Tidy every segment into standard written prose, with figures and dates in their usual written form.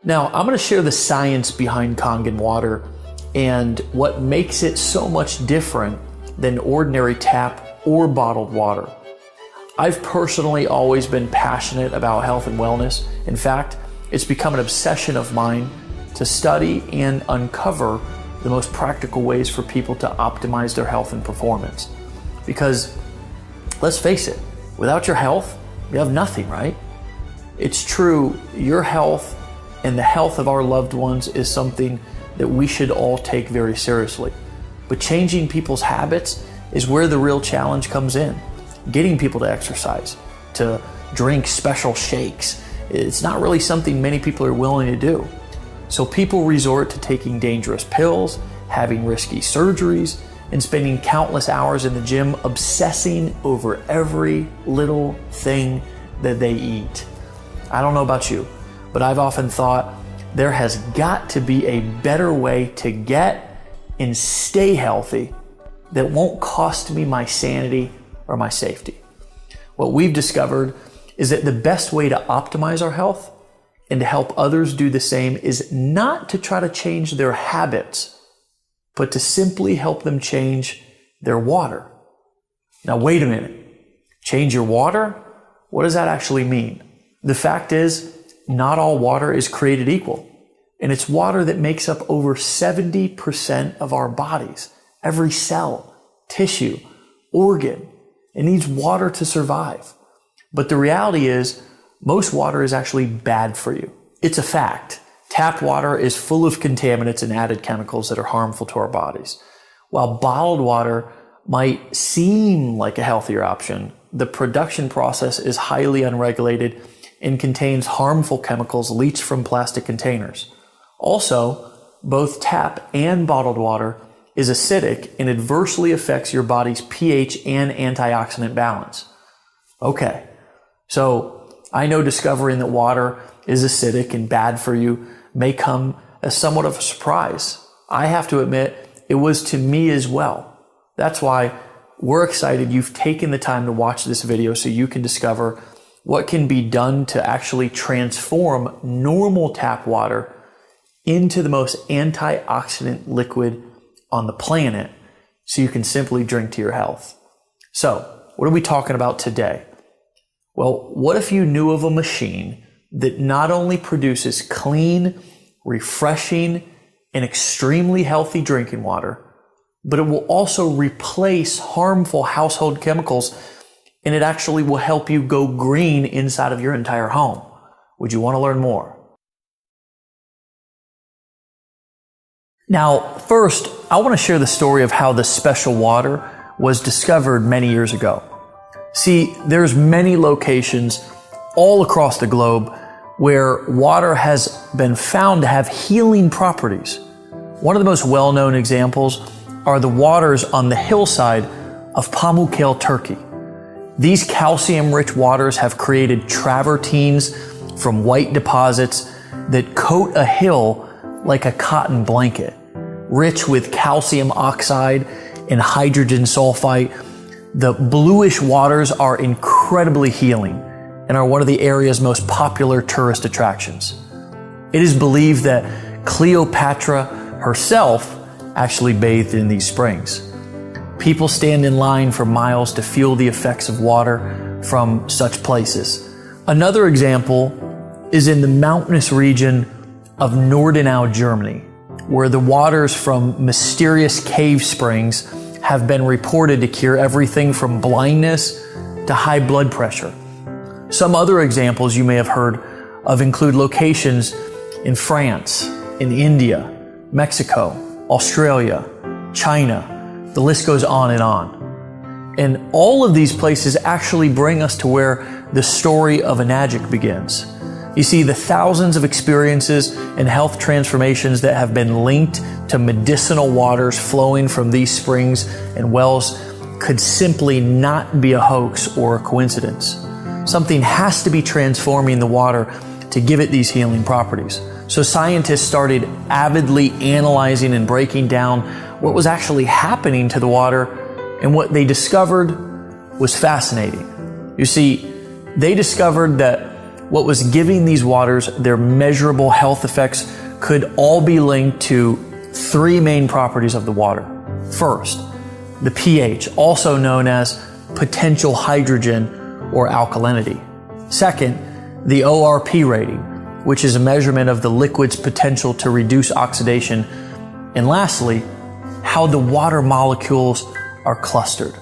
Now, I'm going to share the science behind Kangen Water and what makes it so much different than ordinary tap or bottled water. I've personally always been passionate about health and wellness. In fact, it's become an obsession of mine to study and uncover the most practical ways for people to optimize their health and performance. Because let's face it, without your health, you have nothing, right? It's true, your health and the health of our loved ones is something that we should all take very seriously. But changing people's habits is where the real challenge comes in. Getting people to exercise, to drink special shakes, it's not really something many people are willing to do. So people resort to taking dangerous pills, having risky surgeries, and spending countless hours in the gym obsessing over every little thing that they eat. I don't know about you, but I've often thought there has got to be a better way to get and stay healthy that won't cost me my sanity or my safety. What we've discovered is that the best way to optimize our health and to help others do the same is not to try to change their habits, but to simply help them change their water. Now, wait a minute. Change your water? What does that actually mean? The fact is, not all water is created equal. And it's water that makes up over 70% of our bodies. Every cell, tissue, organ, it needs water to survive. But the reality is, most water is actually bad for you. It's a fact. Tap water is full of contaminants and added chemicals that are harmful to our bodies. While bottled water might seem like a healthier option, the production process is highly unregulated and contains harmful chemicals leached from plastic containers. Also, both tap and bottled water is acidic and adversely affects your body's pH and antioxidant balance. Okay, so I know discovering that water is acidic and bad for you may come as somewhat of a surprise. I have to admit, it was to me as well. That's why we're excited you've taken the time to watch this video so you can discover what can be done to actually transform normal tap water into the most antioxidant liquid on the planet so you can simply drink to your health. So, what are we talking about today? Well, what if you knew of a machine that not only produces clean, refreshing, and extremely healthy drinking water, but it will also replace harmful household chemicals, and it actually will help you go green inside of your entire home? Would you want to learn more? Now, first, I want to share the story of how this special water was discovered many years ago. See, there's many locations all across the globe where water has been found to have healing properties. One of the most well-known examples are the waters on the hillside of Pamukkale, Turkey. These calcium-rich waters have created travertines from white deposits that coat a hill like a cotton blanket, rich with calcium oxide and hydrogen sulfite. The bluish waters are incredibly healing and are one of the area's most popular tourist attractions. It is believed that Cleopatra herself actually bathed in these springs. People stand in line for miles to feel the effects of water from such places. Another example is in the mountainous region of Nordenau, Germany, where the waters from mysterious cave springs have been reported to cure everything from blindness to high blood pressure. Some other examples you may have heard of include locations in France, in India, Mexico, Australia, China. The list goes on and on. And all of these places actually bring us to where the story of Enagic begins. You see, the thousands of experiences and health transformations that have been linked to medicinal waters flowing from these springs and wells could simply not be a hoax or a coincidence. Something has to be transforming the water to give it these healing properties. So scientists started avidly analyzing and breaking down what was actually happening to the water, and what they discovered was fascinating. You see, They discovered that what was giving these waters their measurable health effects could all be linked to three main properties of the water. First, the pH, also known as potential hydrogen or alkalinity. Second, the ORP rating, which is a measurement of the liquid's potential to reduce oxidation. And lastly, how the water molecules are clustered.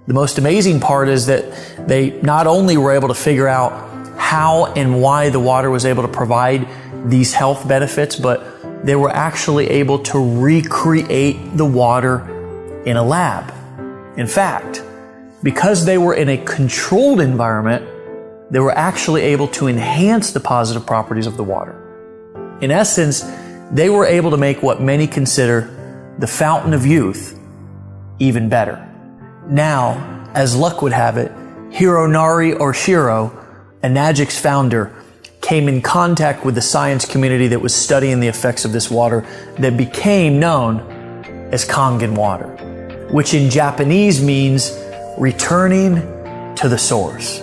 The most amazing part is that they not only were able to figure out how and why the water was able to provide these health benefits, but they were actually able to recreate the water in a lab. In fact, because they were in a controlled environment, they were actually able to enhance the positive properties of the water. In essence, they were able to make what many consider the fountain of youth even better. Now, as luck would have it, Hironori Oshiro, Enagic's founder, came in contact with the science community that was studying the effects of this water that became known as Kangen Water, which in Japanese means returning to the source.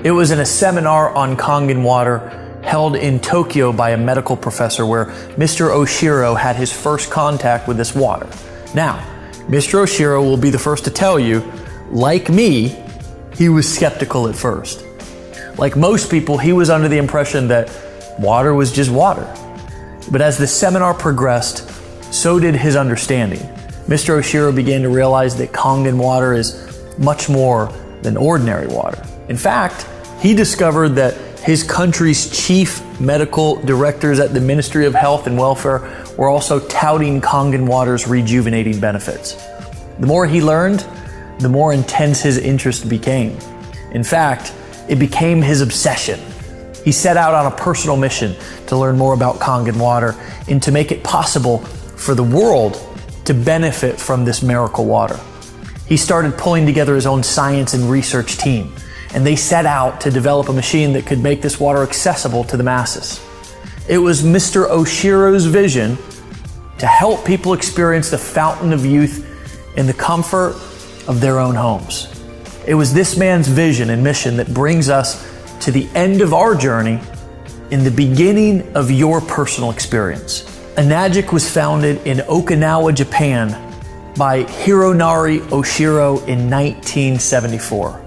It was in a seminar on Kangen water held in Tokyo by a medical professor where Mr. Oshiro had his first contact with this water. Now, Mr. Oshiro will be the first to tell you, like me, he was skeptical at first. Like most people, he was under the impression that water was just water. But as the seminar progressed, so did his understanding. Mr. Oshiro began to realize that Kangen water is much more than ordinary water. In fact, he discovered that his country's chief medical directors at the Ministry of Health and Welfare were also touting Kangen water's rejuvenating benefits. The more he learned, the more intense his interest became. In fact, it became his obsession. He set out on a personal mission to learn more about Kangen water and to make it possible for the world to benefit from this miracle water. He started pulling together his own science and research team, and they set out to develop a machine that could make this water accessible to the masses. It was Mr. Oshiro's vision to help people experience the fountain of youth in the comfort of their own homes. It was this man's vision and mission that brings us to the end of our journey in the beginning of your personal experience. Enagic was founded in Okinawa, Japan by Hironori Oshiro in 1974.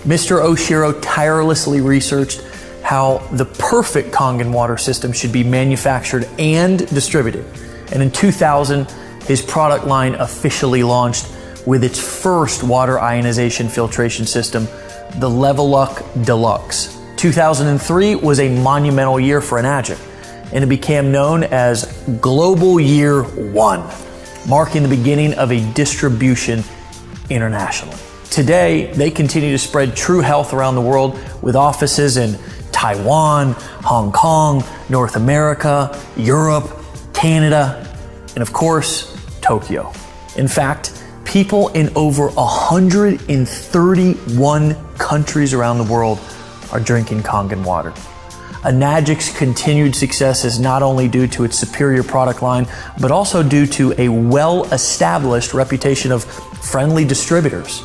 Mr. Oshiro tirelessly researched how the perfect Kangen water system should be manufactured and distributed. And in 2000, his product line officially launched with its first water ionization filtration system, the Leveluck Deluxe. 2003 was a monumental year for Enagic, and it became known as Global Year 1, marking the beginning of a distribution internationally. Today, they continue to spread true health around the world with offices in Taiwan, Hong Kong, North America, Europe, Canada, and of course, Tokyo. In fact, people in over 131 countries around the world are drinking Kangen water. Enagic's continued success is not only due to its superior product line, but also due to a well-established reputation of friendly distributors.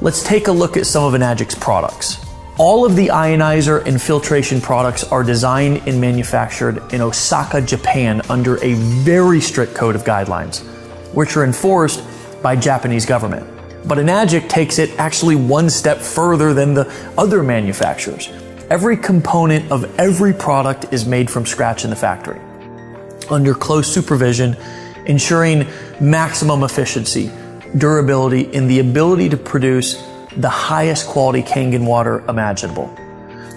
Let's take a look at some of Enagic's products. All of the ionizer and filtration products are designed and manufactured in Osaka, Japan under a very strict code of guidelines, which are enforced by Japanese government. But Enagic takes it actually one step further than the other manufacturers. Every component of every product is made from scratch in the factory, under close supervision, ensuring maximum efficiency, durability, and the ability to produce the highest quality Kangen water imaginable.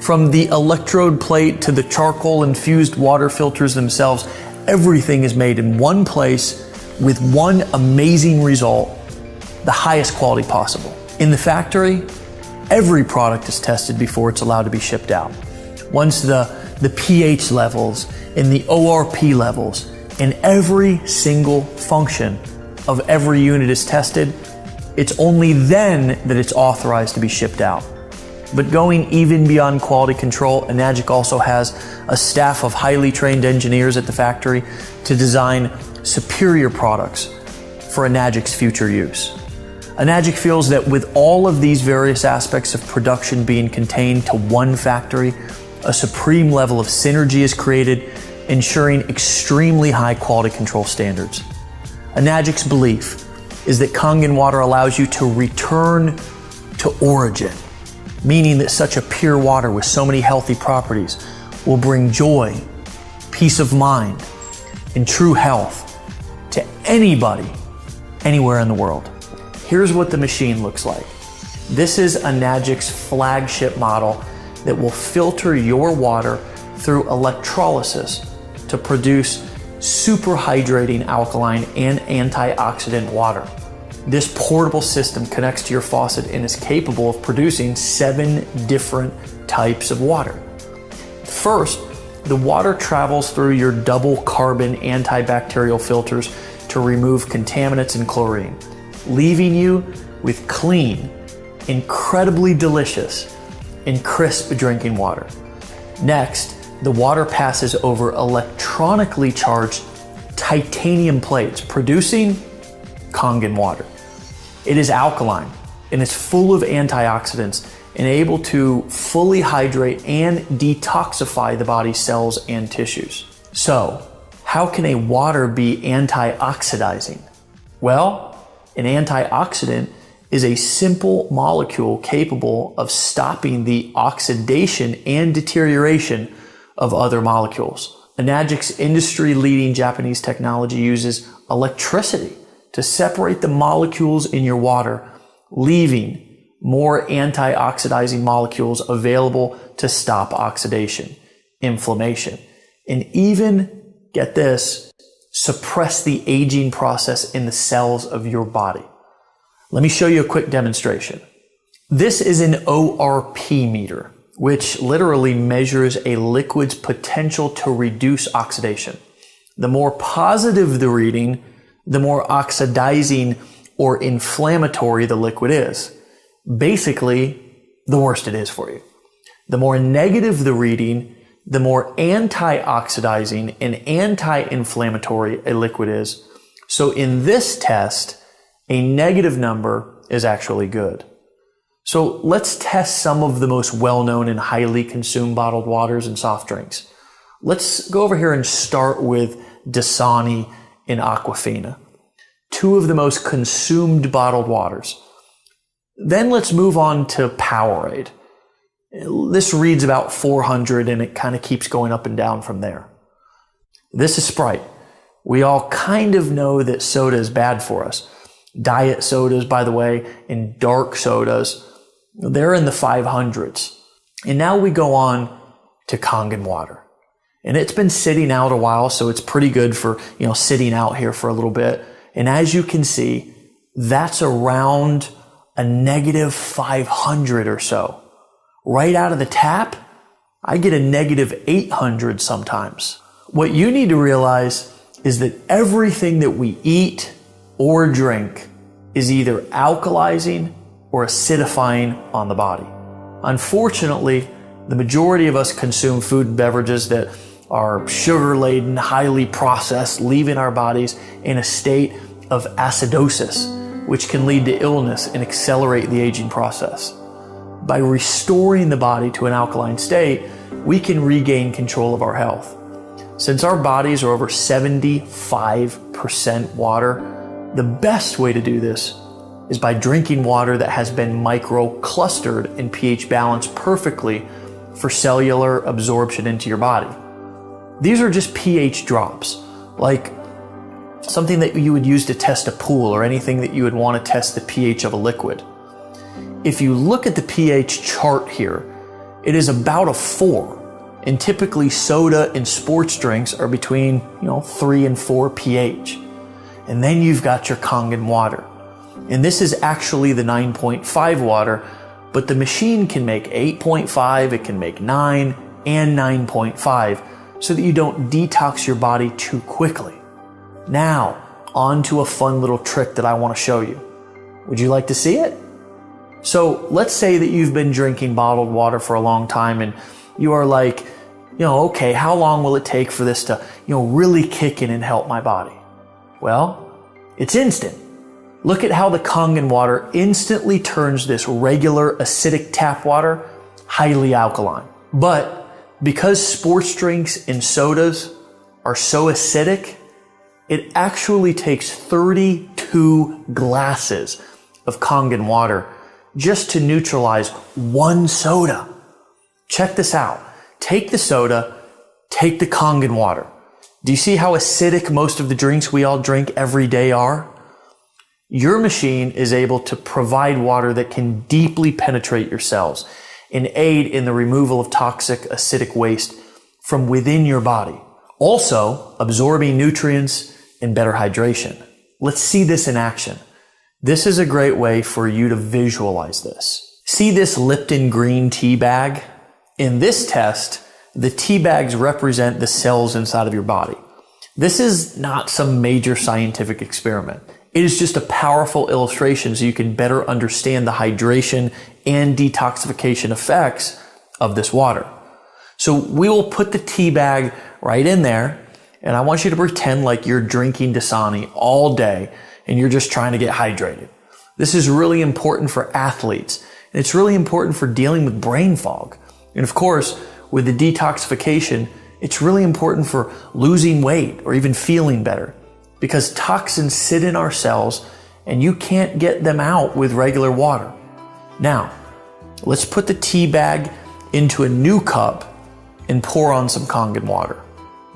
From the electrode plate to the charcoal infused water filters themselves, everything is made in one place with one amazing result, the highest quality possible. In the factory, every product is tested before it's allowed to be shipped out. Once the pH levels and the ORP levels and every single function of every unit is tested, it's only then that it's authorized to be shipped out. But going even beyond quality control, Enagic also has a staff of highly trained engineers at the factory to design superior products for Enagic's future use. Enagic feels that with all of these various aspects of production being contained to one factory, a supreme level of synergy is created, ensuring extremely high quality control standards. Enagic's belief is that Kangen water allows you to return to origin, meaning that such a pure water with so many healthy properties will bring joy, peace of mind, and true health to anybody, anywhere in the world. Here's what the machine looks like. This is Enagic's flagship model that will filter your water through electrolysis to produce super hydrating alkaline and antioxidant water. This portable system connects to your faucet and is capable of producing 7 different types of water. First, the water travels through your double carbon antibacterial filters to remove contaminants and chlorine, leaving you with clean, incredibly delicious, and crisp drinking water. Next, the water passes over electronically charged titanium plates, producing Kangen water. It is alkaline and it's full of antioxidants and able to fully hydrate and detoxify the body's cells and tissues. So, how can a water be antioxidizing? Well, an antioxidant is a simple molecule capable of stopping the oxidation and deterioration of other molecules. Enagic's industry-leading Japanese technology uses electricity to separate the molecules in your water, leaving more antioxidizing molecules available to stop oxidation, inflammation, and even, get this, suppress the aging process in the cells of your body. Let me show you a quick demonstration. This is an ORP meter, which literally measures a liquid's potential to reduce oxidation. The more positive the reading, the more oxidizing or inflammatory the liquid is. Basically, the worse it is for you. The more negative the reading, the more antioxidizing and anti-inflammatory a liquid is. So in this test, a negative number is actually good. So let's test some of the most well-known and highly consumed bottled waters and soft drinks. Let's go over here and start with Dasani and Aquafina, 2 of the most consumed bottled waters. Then let's move on to Powerade. This reads about 400 and it kind of keeps going up and down from there. This is Sprite. We all kind of know that soda is bad for us. Diet sodas, by the way, and dark sodas, they're in the 500s. And now we go on to Kangen water. And it's been sitting out a while, so it's pretty good for, sitting out here for a little bit. And as you can see, that's around a negative 500 or so. Right out of the tap, I get a negative 800 sometimes. What you need to realize is that everything that we eat or drink is either alkalizing or acidifying on the body. Unfortunately, the majority of us consume food and beverages that are sugar-laden, highly processed, leaving our bodies in a state of acidosis, which can lead to illness and accelerate the aging process. By restoring the body to an alkaline state, we can regain control of our health. Since our bodies are over 75% water, the best way to do this is by drinking water that has been micro-clustered and pH balanced perfectly for cellular absorption into your body. These are just pH drops, like something that you would use to test a pool or anything that you would want to test the pH of a liquid. If you look at the pH chart here, it is about a 4. And typically soda and sports drinks are between 3 and 4 pH. And then you've got your Kangen water. And this is actually the 9.5 water, but the machine can make 8.5, it can make 9 and 9.5 so that you don't detox your body too quickly. Now, on to a fun little trick that I want to show you. Would you like to see it? So let's say that you've been drinking bottled water for a long time and you are like, okay, how long will it take for this to, really kick in and help my body? Well, it's instant. Look at how the Kangen water instantly turns this regular acidic tap water highly alkaline. But because sports drinks and sodas are so acidic, it actually takes 32 glasses of Kangen water just to neutralize one soda. Check this out. Take the soda, take the Kangen water. Do you see how acidic most of the drinks we all drink every day are? Your machine is able to provide water that can deeply penetrate your cells and aid in the removal of toxic acidic waste from within your body, also absorbing nutrients and better hydration. Let's see this in action. This is a great way for you to visualize this. See this Lipton green tea bag? In this test, the tea bags represent the cells inside of your body. This is not some major scientific experiment. It is just a powerful illustration so you can better understand the hydration and detoxification effects of this water. So we will put the tea bag right in there, and I want you to pretend like you're drinking Dasani all day and you're just trying to get hydrated. This is really important for athletes, and it's really important for dealing with brain fog. And of course, with the detoxification, it's really important for losing weight or even feeling better, because toxins sit in our cells and you can't get them out with regular water. Now, let's put the tea bag into a new cup and pour on some Kangen water.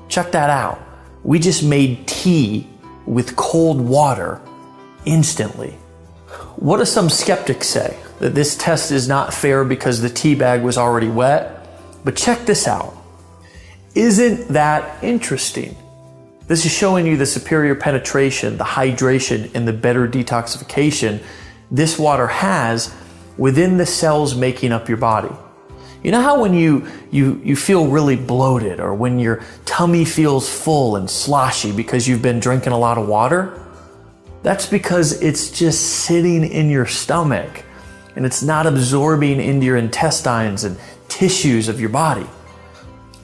Check that out. We just made tea with cold water instantly. What do some skeptics say? That this test is not fair because the tea bag was already wet? But check this out. Isn't that interesting? This is showing you the superior penetration, the hydration, and the better detoxification this water has within the cells making up your body. You know how when you feel really bloated, or when your tummy feels full and sloshy because you've been drinking a lot of water? That's because it's just sitting in your stomach and it's not absorbing into your intestines and tissues of your body.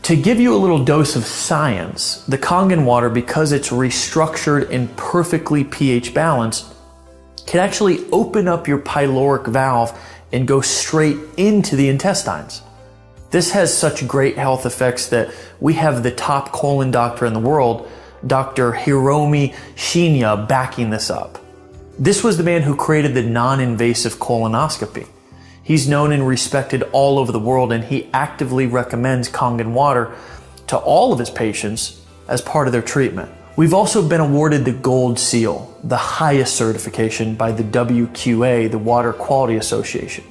To give you a little dose of science, the Kangen water, because it's restructured and perfectly pH balanced, can actually open up your pyloric valve and go straight into the intestines. This has such great health effects that we have the top colon doctor in the world, Dr. Hiromi Shinya, backing this up. This was the man who created the non-invasive colonoscopy. He's known and respected all over the world, and he actively recommends Kangen water to all of his patients as part of their treatment. We've also been awarded the Gold Seal, the highest certification by the WQA, the Water Quality Association.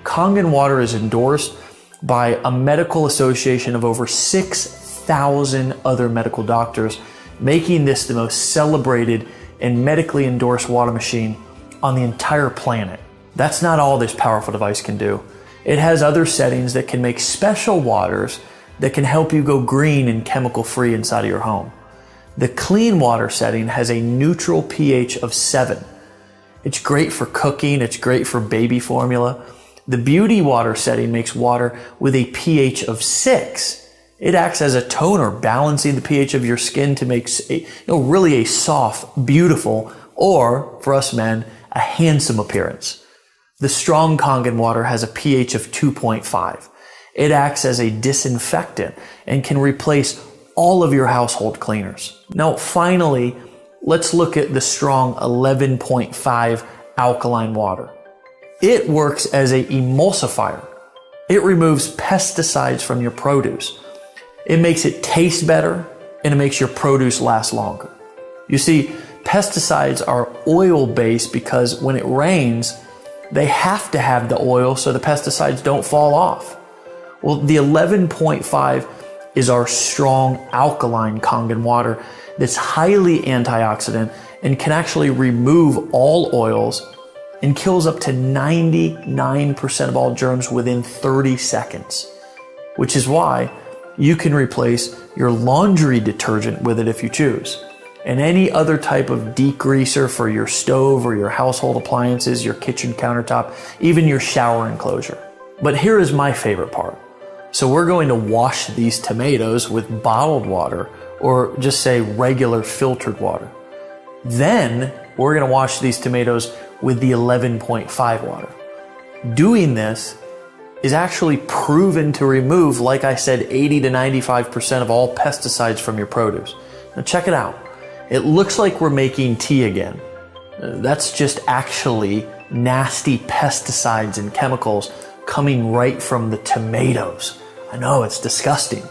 Kangen water is endorsed by a medical association of over 6,000 other medical doctors, making this the most celebrated and medically endorsed water machine on the entire planet. That's not all this powerful device can do. It has other settings that can make special waters that can help you go green and chemical free inside of your home. The clean water setting has a neutral pH of 7. It's great for cooking, it's great for baby formula. The beauty water setting makes water with a pH of 6. It acts as a toner, balancing the pH of your skin to make really a soft, beautiful, or for us men, a handsome appearance. The strong Kangen water has a pH of 2.5. It acts as a disinfectant and can replace all of your household cleaners. Now, finally, let's look at the strong 11.5 alkaline water. It works as an emulsifier. It removes pesticides from your produce. It makes it taste better, and it makes your produce last longer. You see, pesticides are oil-based because when it rains, they have to have the oil so the pesticides don't fall off. Well, the 11.5 is our strong alkaline Kangen water that's highly antioxidant and can actually remove all oils and kills up to 99% of all germs within 30 seconds, which is why you can replace your laundry detergent with it if you choose, and any other type of degreaser for your stove or your household appliances, your kitchen countertop, even your shower enclosure. But here is my favorite part. So we're going to wash these tomatoes with bottled water, or just say regular filtered water. Then we're going to wash these tomatoes with the 11.5 water. Doing this is actually proven to remove, like I said, 80 to 95% of all pesticides from your produce. Now check it out. It looks like we're making tea again. That's just actually nasty pesticides and chemicals coming right from the tomatoes. I know, it's disgusting.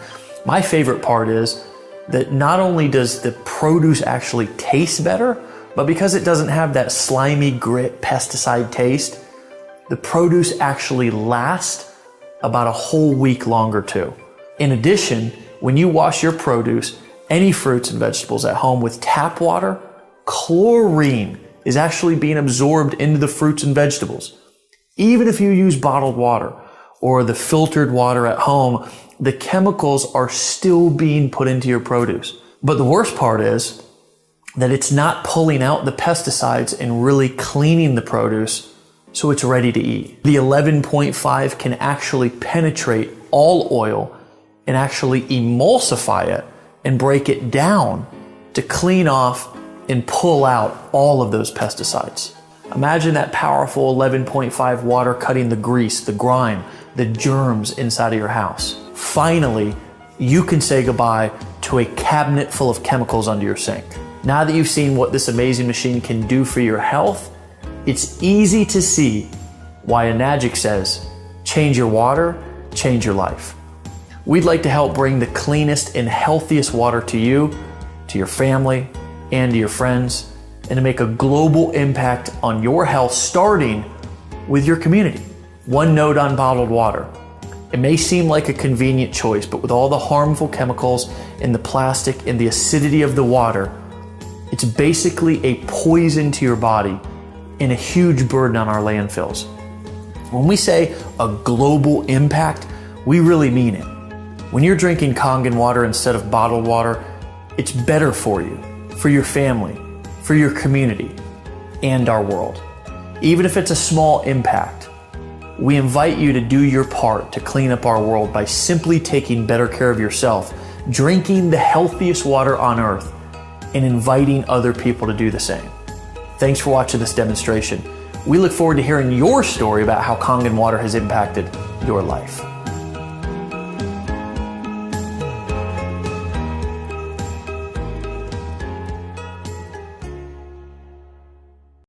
My favorite part is that not only does the produce actually taste better, but because it doesn't have that slimy grit pesticide taste, the produce actually lasts about a whole week longer too. In addition, when you wash your produce, any fruits and vegetables at home with tap water, chlorine is actually being absorbed into the fruits and vegetables. Even if you use bottled water or the filtered water at home, the chemicals are still being put into your produce. But the worst part is that it's not pulling out the pesticides and really cleaning the produce so it's ready to eat. The 11.5 can actually penetrate all oil and actually emulsify it and break it down to clean off and pull out all of those pesticides. Imagine that powerful 11.5 water cutting the grease, the grime, the germs inside of your house. Finally, you can say goodbye to a cabinet full of chemicals under your sink. Now that you've seen what this amazing machine can do for your health, it's easy to see why Enagic says, change your water, change your life. We'd like to help bring the cleanest and healthiest water to you, to your family, and to your friends, and to make a global impact on your health, starting with your community. One note on bottled water. It may seem like a convenient choice, but with all the harmful chemicals in the plastic and the acidity of the water, it's basically a poison to your body and a huge burden on our landfills. When we say a global impact, we really mean it. When you're drinking Kangen water instead of bottled water, it's better for you, for your family, for your community, and our world. Even if it's a small impact, we invite you to do your part to clean up our world by simply taking better care of yourself, drinking the healthiest water on earth, and inviting other people to do the same. Thanks for watching this demonstration. We look forward to hearing your story about how Kangen water has impacted your life.